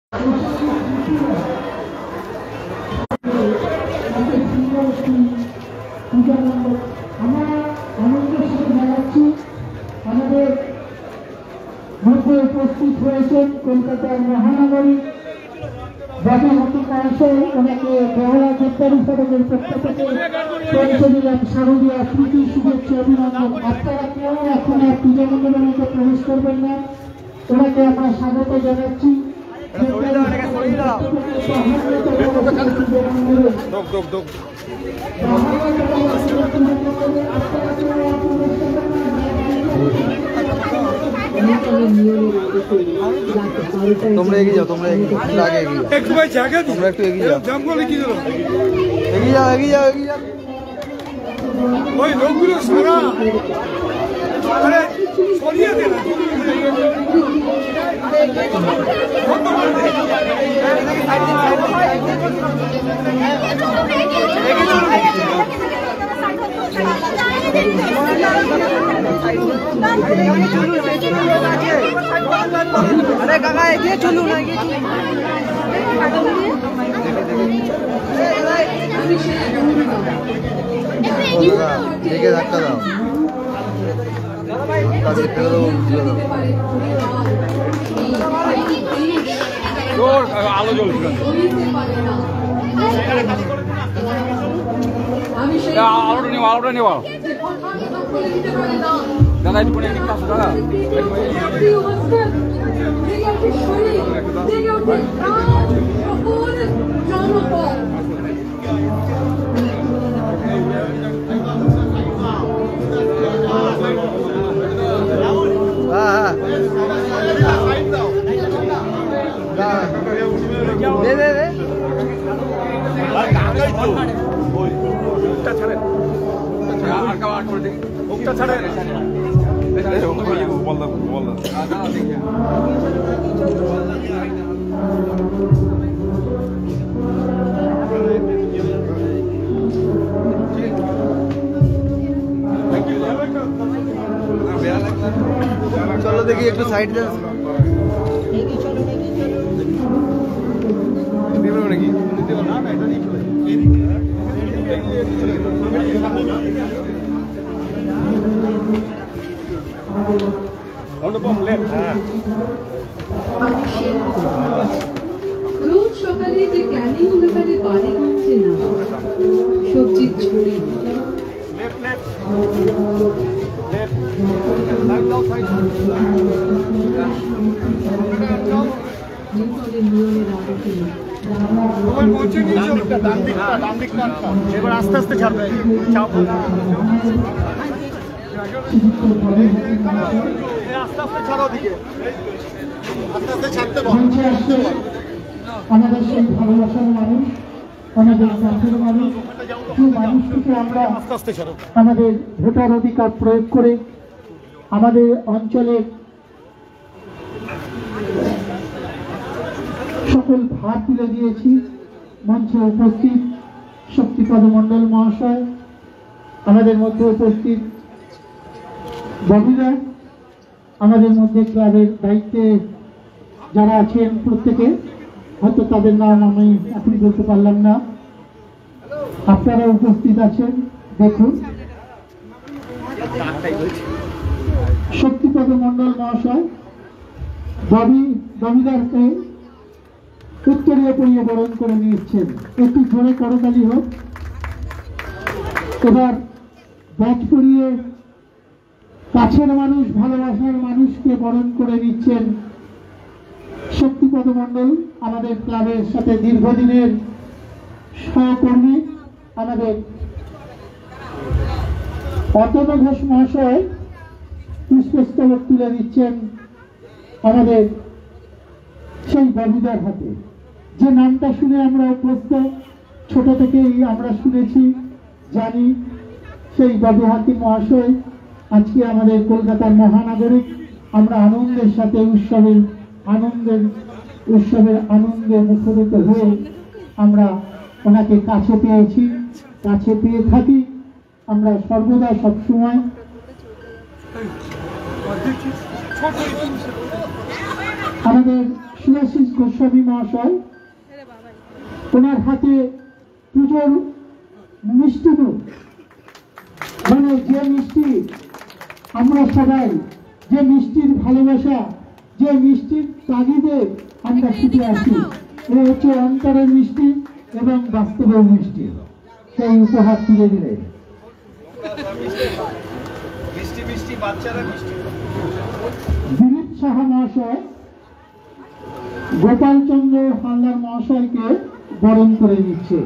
আমরা আনন্দের সাথে জানাচ্ছি আমাদের মধ্যে উপস্থিত হয়েছেন কলকাতার মহানগরী বটমতি মহাশয়, ওনাকে বেহালা গ্রেপ্তারি পদকের পক্ষ থেকে পঞ্চদিলাম শারদীয়া প্রীতি শুভেচ্ছা অভিনন্দন। আপনারা কেউ এখন আর পূজা মন্ডলের মধ্যে প্রবেশ করবেন না, ওনাকে আমরা স্বাগত জানাচ্ছি। তোমরা এগিয়ে যাও, তোমরা আগে এগিয়ে যাও, একটু ভাই জায়গা দিন, তোমরা একটু এগিয়ে যাও, জামগুলো কি দিল, এগিয়ে যাও এগিয়ে যাও এগিয়ে যাও। ওই লোকগুলো সারা আরে সরিয়ে দে না, अरे काका ये चलू ना ये দেখে ধাক্কা দাও, কাছে ফেলে দেবো, আলো জ্বলছে, আলোটা নেওয়া, আলোটা নেওয়া দাদা, একটু করে কাছে দাদা, দে দে দে চলো দেখি একটু সাইড দেন নাকি রোজ সকালে যে ক্যানিং ব্যাপারে বাড়ি হচ্ছে না, সবজির ঝুড়ি এবার আস্তে আস্তে ছাড়বে, আস্তে আস্তে ছাড়ো দিকে, আস্তে আস্তে ছাড়তে বল। আমাদের সেই ভালোবাসার মানুষ, আমাদের কাছের মানুষ, সেই মানুষটিকে আমরা আস্তে আস্তে ছাড়ো আমাদের ভোটার অধিকার প্রয়োগ করে আমাদের অঞ্চলের সকল ভার তুলে দিয়েছি। মঞ্চে উপস্থিত শক্তিপদ মণ্ডল মহাশয়, আমাদের মধ্যে উপস্থিত ববিদা, আমাদের মধ্যে ক্লাবের দায়িত্বে যারা আছেন প্রত্যেকে, হয়তো তাদের নাম আমি এখন বলতে পারলাম না, আপনারা উপস্থিত আছেন। দেখুন শক্তিপদ মণ্ডল মহাশয় ববিদারকে উত্তরীয় পরিয়ে বরণ করে নিচ্ছেন, একটু জোরে করতালি হোক। এবার ব্যাচ পরিয়ে কাছের মানুষ, ভালোবাসার মানুষকে বরণ করে নিচ্ছেন শক্তিপদ মণ্ডল, আমাদের ক্লাবের সাথে দীর্ঘদিনের সহকর্মী, আমাদের অতনু ঘোষ মহাশয় পুষ্পস্তবক তুলে দিচ্ছেন আমাদের সেই ববিদার হাতে, যে নামটা শুনে আমরা অভ্যস্ত, ছোট থেকেই আমরা শুনেছি জানি, সেই ববি হাকিম মহাশয় আজকে আমাদের কলকাতার মহানাগরিক। আমরা আনন্দের সাথে উৎসবের আনন্দে মুখরিত হয়ে আমরা ওনাকে কাছে পেয়েছি, কাছে পেয়ে থাকি আমরা সর্বদা সবসময়। আমাদের শিবাশিস গোস্বামী মহাশয়, ওনার হাতে পুজোর মিষ্টি মুখ, মানে যে মিষ্টি আমরা সবাই, যে মিষ্টির ভালোবাসা, যে মিষ্টির তাগিদে আমরা ছুটে আসি, এ হচ্ছে অন্তরের মিষ্টি এবং বাস্তবের মিষ্টি। সেই উপহার তুলে দিলেন। দিলীপ সাহা মহাশয় গোপালচন্দ্র হালদার মহাশয়কে বরণ করে নিচ্ছে।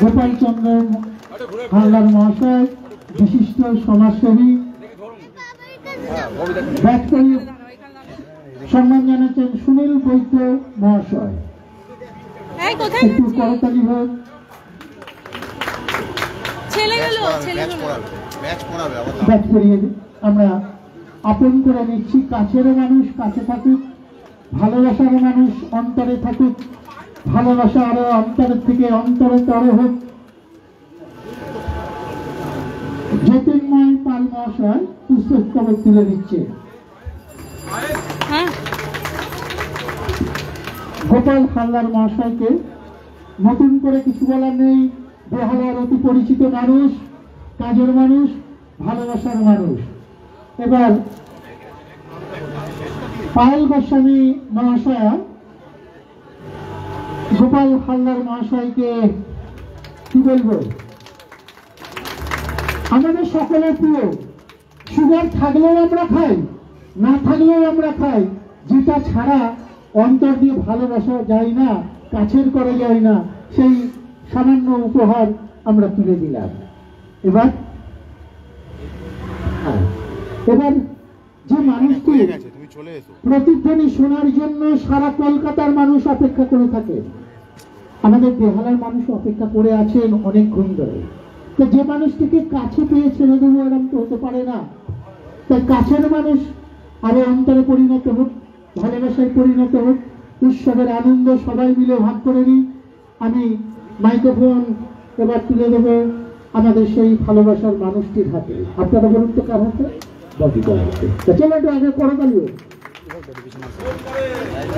গোপালচন্দ্র হালদার মহাশয় বিশিষ্ট সমাজসেবী, সম্মান জানাচ্ছেন সুনীল বৈদ্য মহাশয়। একটু করতালি হোক। ব্যাচ করিয়ে আমরা আপন করে নিচ্ছি। কাছেরও মানুষ কাছে থাকুক, ভালোবাসারও মানুষ অন্তরে থাকুক, ভালোবাসা আরো অন্তরের থেকে অন্তরতর হোক। জ্যোতির্ময় পাল মহাশয় পুস্তক তুলে দিচ্ছে। গোপাল হালদার মহাশয়কে নতুন করে কিছু বলার নেই। বেহালার অতি পরিচিত মানুষ, কাজের মানুষ, ভালোবাসার মানুষ। এবার পায়েল গোস্বামী মহাশয়া গোপাল হালদার মহাশয়কে কি বলবো, আমাদের সকলের প্রিয়। সুগার থাকলেও আমরা খাই, না থাকলেও আমরা খাই, যেটা ছাড়া অন্তর দিয়ে ভালোবাসা যায় না, কাছের করা যায় না, সেই সামান্য উপহার আমরা তুলে দিলাম। এবার যে মানুষটি প্রতিধ্বনি শোনার জন্য সারা কলকাতার মানুষ অপেক্ষা করে থাকে, আমাদের বেহালার মানুষ অপেক্ষা করে আছেন অনেকক্ষণ ধরে। তো যে মানুষটিকে কাছে পেয়ে ছেড়ে দেবো এরকম তো হতে পারে না। তাই কাছের মানুষ আরো অন্তরে পরিণত হোক, ভালোবাসায় পরিণত হোক, উৎসবের আনন্দ সবাই মিলে ভাগ করে নিই। আমি মাইক্রোফোন এবার তুলে দেবো আমাদের সেই ভালোবাসার মানুষটির হাতে। আপনারা বলুন তো কার হাতে? চলো একটু আগে করে দাঁড়িয়ে।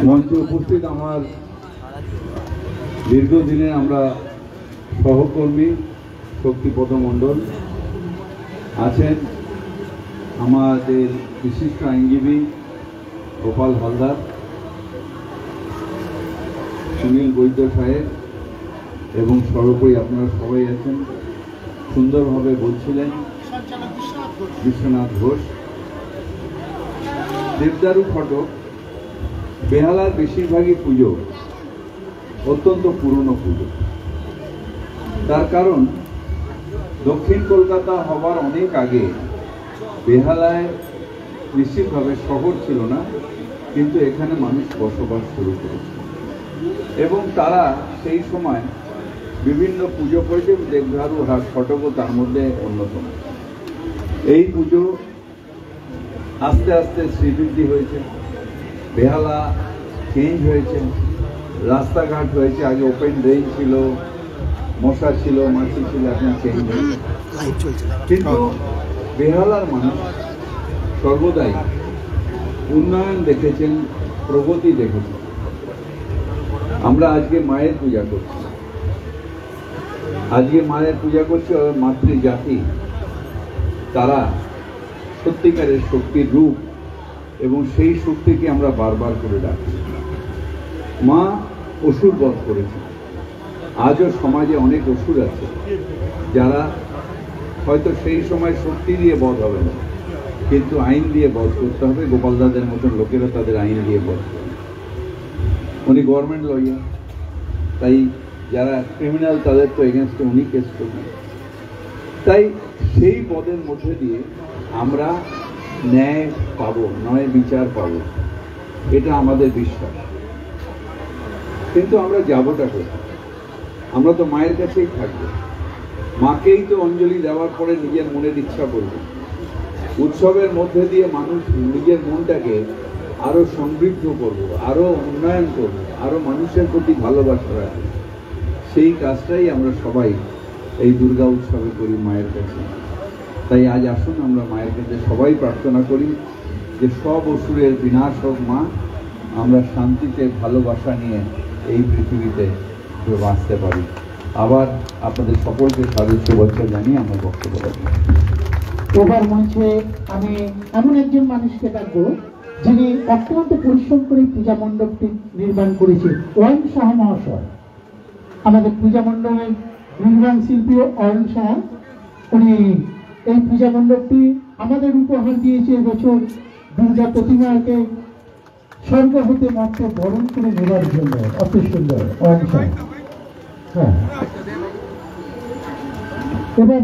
মঞ্চে উপস্থিত আমার দীর্ঘদিনের আমরা সহকর্মী শক্তিপদ মণ্ডল আছেন, আমাদের বিশিষ্ট আইনজীবী গোপাল হালদার, সুনীল বৈদ্য সাহেব এবং সর্বোপরি আপনারা সবাই আছেন। সুন্দরভাবে বলছিলেন বিশ্বনাথ ঘোষ। দেবদারু ফটক বেহালার বেশিরভাগই পুজো অত্যন্ত পুরনো পুজো। তার কারণ দক্ষিণ কলকাতা হবার অনেক আগে বেহালায় নিশ্চিতভাবে শহর ছিল না, কিন্তু এখানে মানুষ বসবাস শুরু করেছে এবং তারা সেই সময় বিভিন্ন পুজো করেছে। দেবদারু ফটকও তার মধ্যে অন্যতম। এই পুজো আস্তে আস্তে শ্রীবৃদ্ধি হয়েছে, বেহালা চেঞ্জ হয়েছে, রাস্তাঘাট হয়েছে। আগে ওপেন ড্রেন ছিল, মশা ছিল, মাছি ছিল, এখন চেঞ্জ হয়েছে। কিন্তু বেহালার মানুষ সর্বদাই উন্নয়ন দেখেছেন, প্রগতি দেখেছেন। আমরা আজকে মায়ের পূজা করছি, আজকে মায়ের পূজা করছি। মাতৃজাতি তারা সত্যিকারের শক্তির রূপ এবং সেই শক্তিকে আমরা বারবার করে ডাকছি। মা অসুর বধ করেছে। আজও সমাজে অনেক অসুর আছে যারা হয়তো সেই সময় শক্তি দিয়ে বধ হবে না, কিন্তু আইন দিয়ে বধ করতে হবে। গোপাল দাদের মতন লোকেরা তাদের আইন দিয়ে বধ করে। উনি গভর্নমেন্ট লয়ার, তাই যারা ক্রিমিনাল তাদের তো এগেনস্টে উনি কেস করবেন। তাই সেই পদের মধ্যে দিয়ে আমরা ন্যায় পাবো, নয় বিচার পাবো, এটা আমাদের বিশ্বাস। কিন্তু আমরা যাবোটা কোথায়? আমরা তো মায়ের কাছেই থাকবো। মাকেই তো অঞ্জলি দেওয়ার পরে নিজের মনের ইচ্ছা করবে। উৎসবের মধ্যে দিয়ে মানুষ নিজের মনটাকে আরো সমৃদ্ধ করব, আরো উন্নয়ন করব, আরো মানুষের প্রতি ভালোবাসা রাখবো। সেই কাজটাই আমরা সবাই এই দুর্গা উৎসবে করি মায়ের কাছে। তাই আজ আসুন আমরা মায়ের কাছে সবাই প্রার্থনা করি যে সব অসুরের বিনাশ হোক মা, আমরা শান্তিতে ভালোবাসা নিয়ে এই পৃথিবীতে বাঁচতে পারি। আবার আপনাদের সকলকে স্বাগত শুভেচ্ছা জানিয়ে আমার বক্তব্য রাখি। এবার মঞ্চে আমি এমন একজন মানুষকে ডাকবো যিনি অত্যন্ত পরিশ্রম করে পূজা মণ্ডপটি নির্মাণ করেছে, অয়ন সাহা মহাশয়। আমাদের পূজা মণ্ডপের নির্মাণ শিল্পী অয়ন সাহা, উনি এই পূজা মণ্ডপটি আমাদের উপহার দিয়েছে এবছর দুর্গা প্রতিমাকে স্বর্গ হতে মাত্র বরণ করে নেবার জন্য। অত সুন্দর অয়ন সাহা। হ্যাঁ, এবার